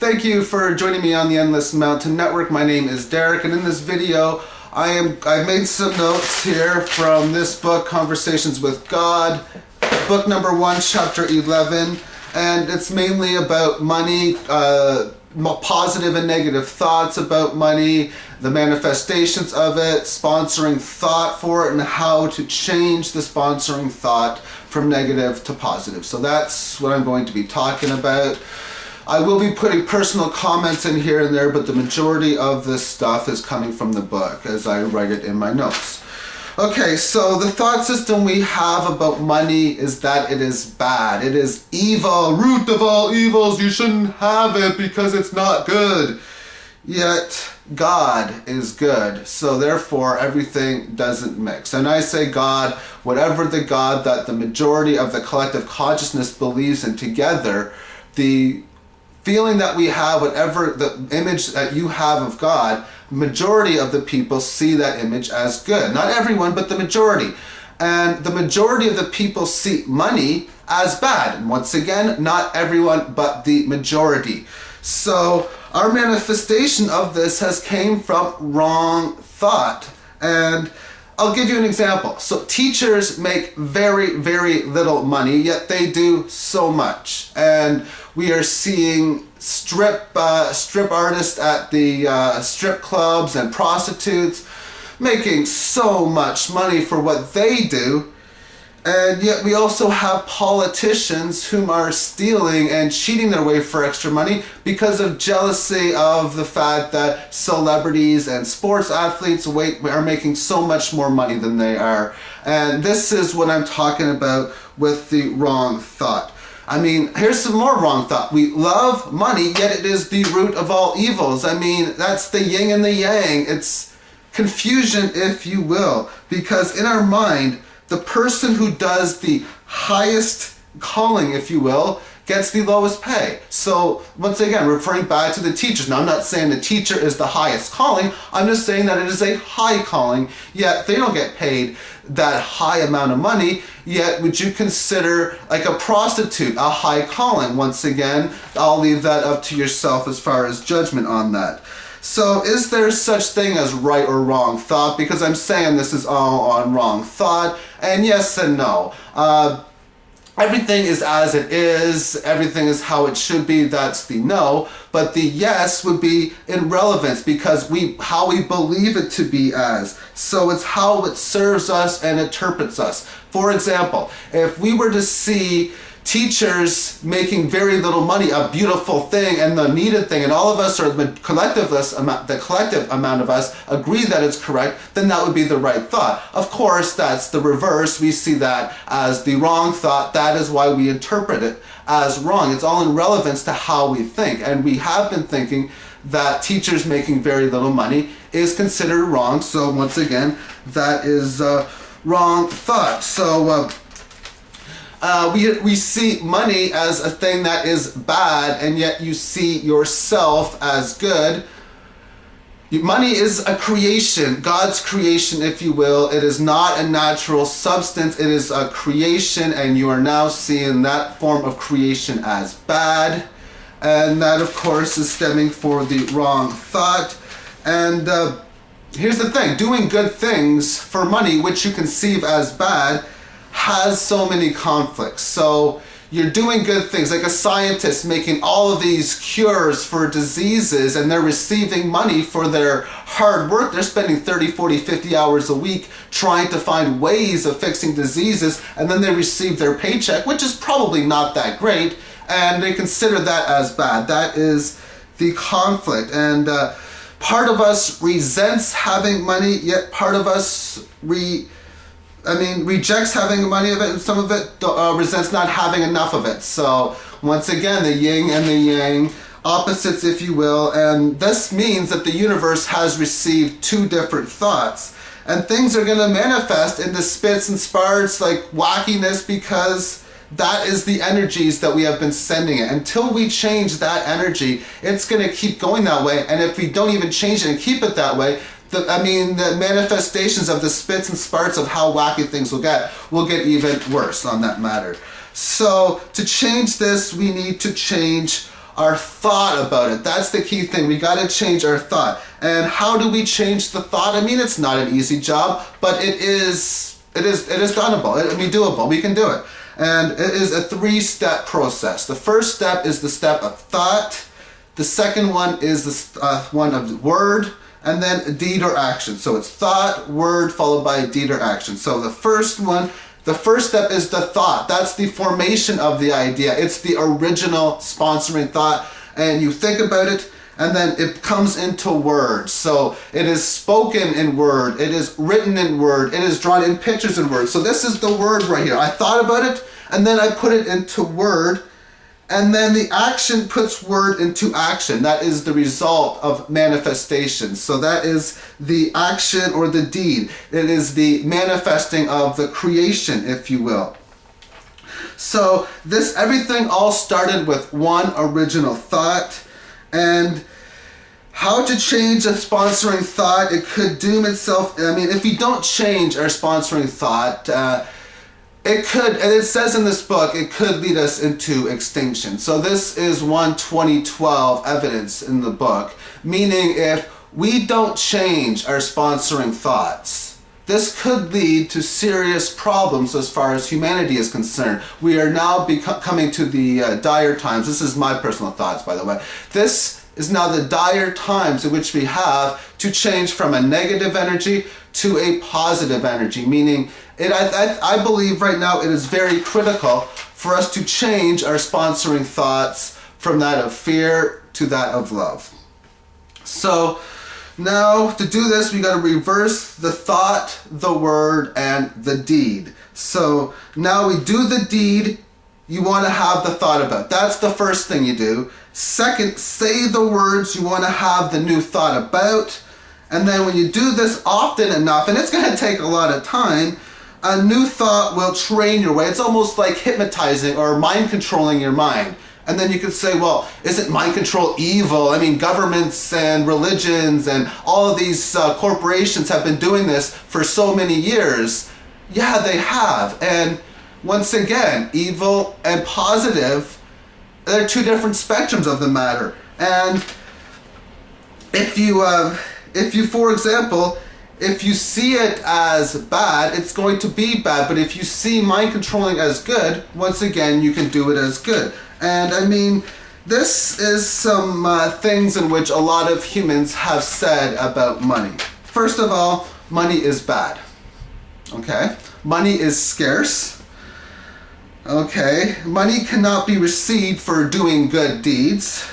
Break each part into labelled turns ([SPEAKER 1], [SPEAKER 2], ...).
[SPEAKER 1] Thank you for joining me on the Endless Mountain Network. My name is Derek, and in this video, I've made some notes here from this book, Conversations with God, book number 1, chapter 11, and it's mainly about money, positive and negative thoughts about money, the manifestations of it, sponsoring thought for it, and how to change the sponsoring thought from negative to positive. So that's what I'm going to be talking about. I will be putting personal comments in here and there, but the majority of this stuff is coming from the book as I write it in my notes. Okay, so the thought system we have about money is that it is bad. It is evil, root of all evils. You shouldn't have it because it's not good. Yet God is good, so therefore everything doesn't mix. And I say God, whatever the God that the majority of the collective consciousness believes in together, the feeling that we have, whatever the image that you have of God, majority of the people see that image as good. Not everyone, but the majority. And the majority of the people see money as bad. And once again, not everyone, but the majority. So our manifestation of this has came from wrong thought. And I'll give you an example. So teachers make very, very little money, yet they do so much. And we are seeing strip artists at the strip clubs and prostitutes making so much money for what they do. And yet we also have politicians whom are stealing and cheating their way for extra money because of jealousy of the fact that celebrities and sports athletes are making so much more money than they are. And this is what I'm talking about with the wrong thought. I mean, here's some more wrong thought. We love money, yet it is the root of all evils. I mean, that's the yin and the yang. It's confusion, if you will, because in our mind, the person who does the highest calling, if you will, gets the lowest pay. So once again, referring back to the teachers. Now, I'm not saying the teacher is the highest calling. I'm just saying that it is a high calling, yet they don't get paid that high amount of money. Yet would you consider like a prostitute a high calling? Once again, I'll leave that up to yourself as far as judgment on that. So is there such thing as right or wrong thought? Because I'm saying this is all on wrong thought, and yes and no. Everything is as it is, everything is how it should be, that's the no. But the yes would be irrelevance because how we believe it to be as. So it's how it serves us and interprets us. For example, if we were to see teachers making very little money, a beautiful thing and the needed thing, and all of us, or the collective amount of us, agree that it's correct, then that would be the right thought. Of course, that's the reverse. We see that as the wrong thought. That is why we interpret it as wrong. It's all in relevance to how we think. And we have been thinking that teachers making very little money is considered wrong. So once again, that is wrong thought. So we see money as a thing that is bad, and yet you see yourself as good. Money is a creation, God's creation, if you will. It is not a natural substance. It is a creation, and you are now seeing that form of creation as bad. And that, of course, is stemming for the wrong thought. And here's the thing. Doing good things for money, which you conceive as bad, has so many conflicts. So you're doing good things, like a scientist making all of these cures for diseases, and they're receiving money for their hard work. They're spending 30, 40, 50 hours a week trying to find ways of fixing diseases, and then they receive their paycheck, which is probably not that great, and they consider that as bad. That is the conflict. And part of us resents having money, yet part of us rejects having money of it, and some of it resents not having enough of it. So once again, the yin and the yang, opposites, if you will, and this means that the universe has received two different thoughts, and things are going to manifest into spits and sparks like wackiness, because that is the energies that we have been sending it. Until we change that energy, it's going to keep going that way, and if we don't even change it and keep it that way, the manifestations of the spits and sparks of how wacky things will get even worse on that matter. So to change this, we need to change our thought about it. That's the key thing. We got to change our thought. And how do we change the thought? I mean, it's not an easy job, but it is doable. Doable. We can do it. And it is a 3-step process. The first step is the step of thought. The second one is the one of word, and then deed or action. So it's thought, word, followed by deed or action. So the first step is the thought. That's the formation of the idea. It's the original sponsoring thought, and you think about it, and then it comes into words. So it is spoken in word, it is written in word, it is drawn in pictures in word. So this is the word right here. I thought about it, and then I put it into word, and then the action puts word into action. That is the result of manifestation. So that is the action or the deed. It is the manifesting of the creation, if you will. So everything all started with one original thought. And how to change a sponsoring thought? It could doom itself. I mean, if we don't change our sponsoring thought, it could, and it says in this book, it could lead us into extinction. So this is 2012 evidence in the book, meaning if we don't change our sponsoring thoughts, this could lead to serious problems as far as humanity is concerned. We are now coming to the dire times. This is my personal thoughts, by the way. This is now the dire times in which we have to change from a negative energy to a positive energy, meaning I believe right now it is very critical for us to change our sponsoring thoughts from that of fear to that of love. So now to do this, we got to reverse the thought, the word, and the deed. So now we do the deed you want to have the thought about. That's the first thing you do. Second, say the words you want to have the new thought about. And then when you do this often enough, and it's going to take a lot of time, a new thought will train your way. It's almost like hypnotizing or mind controlling your mind. And then you could say, well, isn't mind control evil? I mean, governments and religions and all of these corporations have been doing this for so many years. Yeah, they have. And once again, evil and positive, they're two different spectrums of the matter. And if you, for example, if you see it as bad, it's going to be bad. But if you see mind controlling as good, once again, you can do it as good. And I mean, this is some things in which a lot of humans have said about money. First of all, money is bad. Okay? Money is scarce. Okay? Money cannot be received for doing good deeds.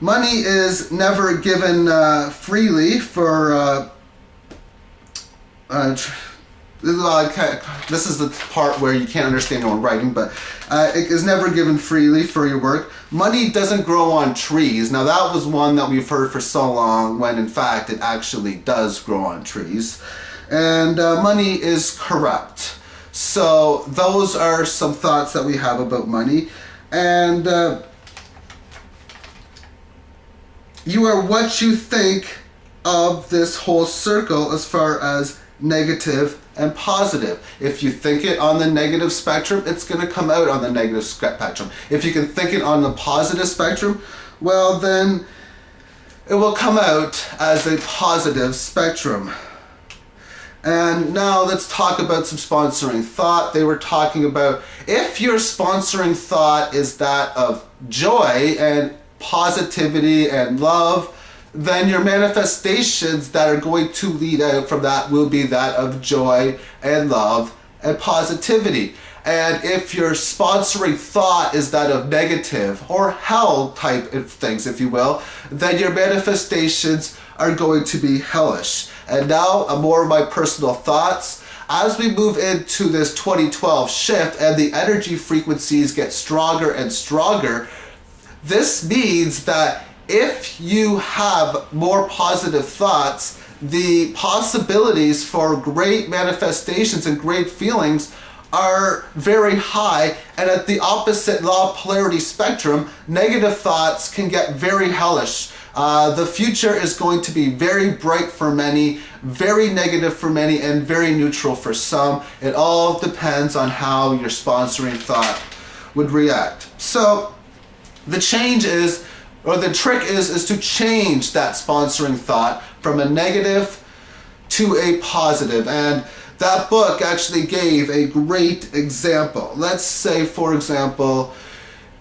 [SPEAKER 1] Money is never given freely for this is the part where you can't understand no one writing, but it is never given freely for your work. Money doesn't grow on trees. Now that was one that we've heard for so long, when in fact it actually does grow on trees. And money is corrupt. So those are some thoughts that we have about money. And you are what you think of this whole circle as far as negative and positive. If you think it on the negative spectrum, it's going to come out on the negative spectrum. If you can think it on the positive spectrum, well then it will come out as a positive spectrum. And now let's talk about some sponsoring thought. They were talking about if your sponsoring thought is that of joy and positivity and love, then your manifestations that are going to lead out from that will be that of joy and love and positivity. And if your sponsoring thought is that of negative or hell type of things, if you will, then your manifestations are going to be hellish. And now more of my personal thoughts. As we move into this 2012 shift and the energy frequencies get stronger and stronger, this means that if you have more positive thoughts, the possibilities for great manifestations and great feelings are very high. And at the opposite law of polarity spectrum, negative thoughts can get very hellish. The future is going to be very bright for many, very negative for many, and very neutral for some. It all depends on how your sponsoring thought would react. So The change is, or the trick is to change that sponsoring thought from a negative to a positive. And that book actually gave a great example. Let's say, for example,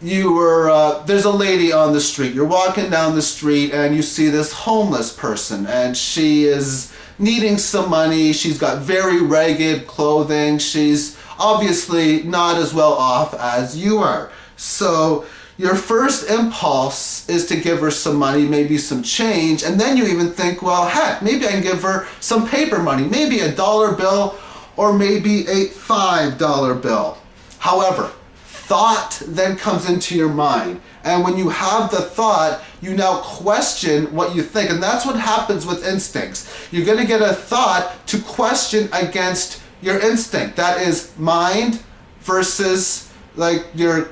[SPEAKER 1] there's a lady on the street. You're walking down the street and you see this homeless person, and she is needing some money. She's got very ragged clothing. She's obviously not as well off as you are. So your first impulse is to give her some money, maybe some change, and then you even think, well, heck, maybe I can give her some paper money, maybe a dollar bill or maybe a $5 bill. However, thought then comes into your mind. And when you have the thought, you now question what you think. And that's what happens with instincts. You're going to get a thought to question against your instinct. That is mind versus like your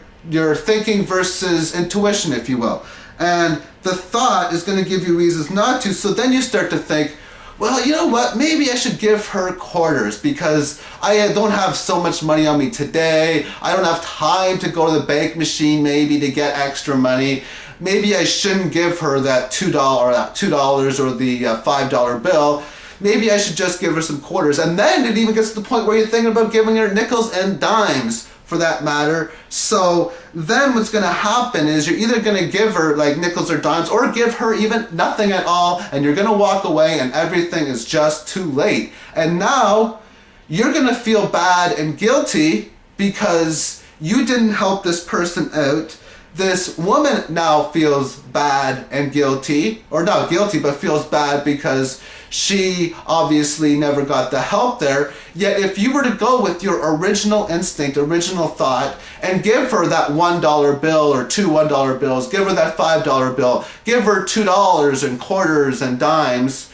[SPEAKER 1] thinking versus intuition, if you will. And the thought is going to give you reasons not to. So then you start to think, well, you know what, maybe I should give her quarters because I don't have so much money on me today. I don't have time to go to the bank machine maybe to get extra money. Maybe I shouldn't give her that $2 or the $5 bill. Maybe I should just give her some quarters. And then it even gets to the point where you're thinking about giving her nickels and dimes, for that matter. So then what's going to happen is you're either going to give her like nickels or dimes or give her even nothing at all, and you're going to walk away and everything is just too late. And now you're going to feel bad and guilty because you didn't help this person out. This woman now feels bad and guilty, or not guilty, but feels bad because she obviously never got the help there. Yet if you were to go with your original instinct, original thought, and give her that $1 bill or two $1 bills, give her that $5 bill, give her $2 and quarters and dimes,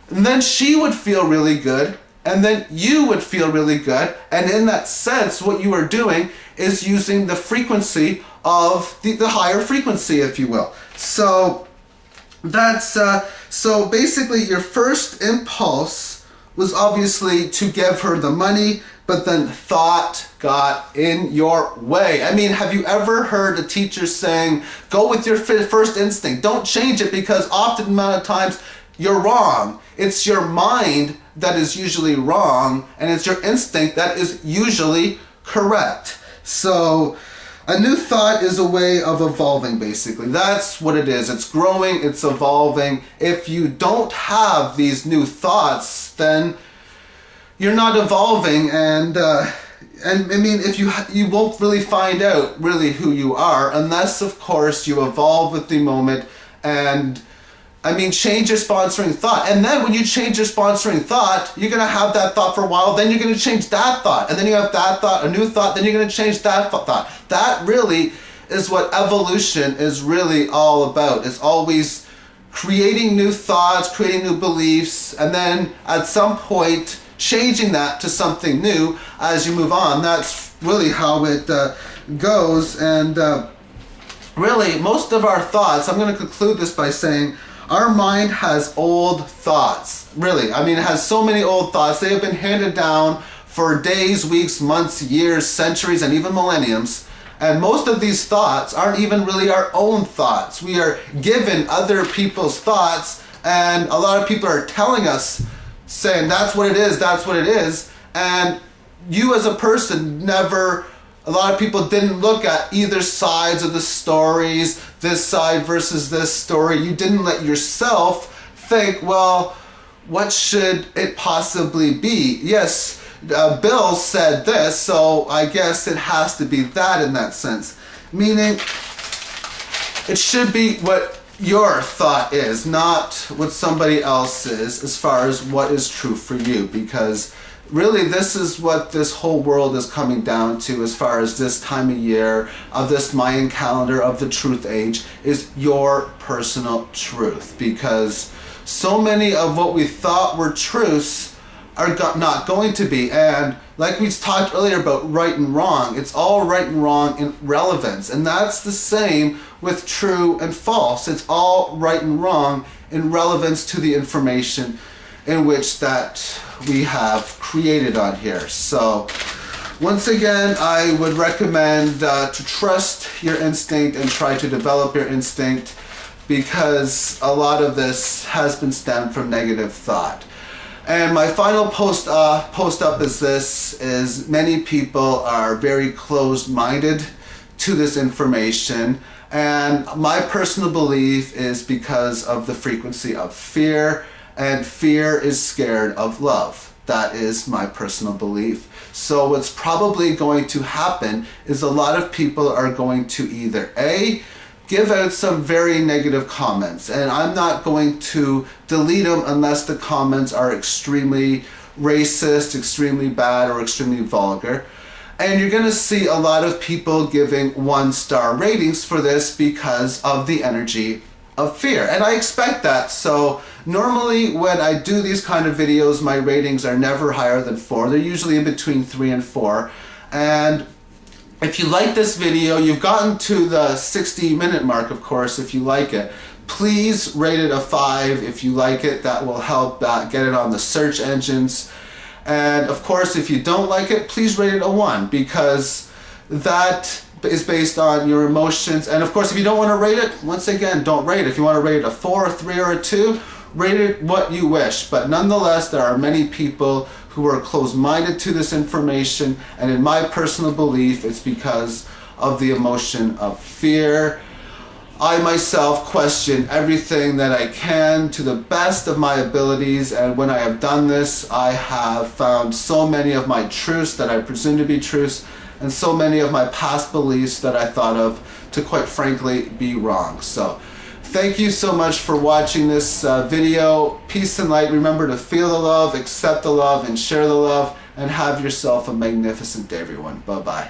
[SPEAKER 1] and then she would feel really good, and then you would feel really good. And in that sense, what you are doing is using the frequency of the higher frequency, if you will. So that's so basically your first impulse was obviously to give her the money, but then thought got in your way. I mean, have you ever heard a teacher saying, go with your first instinct, don't change it, because often amount of times you're wrong. It's your mind that is usually wrong, and it's your instinct that is usually correct. So a new thought is a way of evolving, basically. That's what it is. It's growing, it's evolving. If you don't have these new thoughts, then you're not evolving, and I mean, if you won't really find out really who you are unless, of course, you evolve with the moment and change your sponsoring thought. And then when you change your sponsoring thought, you're going to have that thought for a while, then you're going to change that thought, and then you have that thought, a new thought, then you're going to change that thought. That really is what evolution is really all about. It's always creating new thoughts, creating new beliefs, and then at some point changing that to something new as you move on. That's really how it goes. And really, most of our thoughts, I'm going to conclude this by saying, our mind has old thoughts, really. I mean, it has so many old thoughts. They have been handed down for days, weeks, months, years, centuries, and even millenniums. And most of these thoughts aren't even really our own thoughts. We are given other people's thoughts, and a lot of people are telling us, saying, that's what it is, that's what it is. And you as a person a lot of people didn't look at either sides of the stories, this side versus this story. You didn't let yourself think, well, what should it possibly be? Yes, Bill said this, so I guess it has to be that in that sense. Meaning, it should be what your thought is, not what somebody else is, as far as what is true for you, because really, this is what this whole world is coming down to as far as this time of year, of this Mayan calendar, of the truth age, is your personal truth. Because so many of what we thought were truths are not going to be. And like we talked earlier about right and wrong, it's all right and wrong in relevance. And that's the same with true and false. It's all right and wrong in relevance to the information in which that we have created on here. So Once again, I would recommend to trust your instinct and try to develop your instinct, because a lot of this has been stemmed from negative thought. And my final post up is this: is many people are very closed-minded to this information, and my personal belief is because of the frequency of fear, and fear is scared of love. That is my personal belief. So what's probably going to happen is a lot of people are going to either A, give out some very negative comments, and I'm not going to delete them unless the comments are extremely racist, extremely bad, or extremely vulgar. And you're going to see a lot of people giving 1-star ratings for this because of the energy of fear, and I expect that. So normally when I do these kind of videos, my ratings are never higher than 4. They're usually in between 3 and 4. And if you like this video, you've gotten to the 60-minute mark, of course. If you like it, please rate it a 5 if you like it. That will help get it on the search engines. And of course, if you don't like it, please rate it a 1, because that is based on your emotions. And of course, if you don't want to rate it, once again, don't rate it. If you want to rate it a 4, a 3, or a 2, rate it what you wish. But nonetheless, there are many people who are closed-minded to this information, and in my personal belief, it's because of the emotion of fear. I myself question everything that I can to the best of my abilities, and when I have done this, I have found so many of my truths that I presume to be truths, and so many of my past beliefs that I thought of to, quite frankly, be wrong. So thank you so much for watching this video. Peace and light. Remember to feel the love, accept the love, and share the love, and have yourself a magnificent day, everyone. Bye-bye.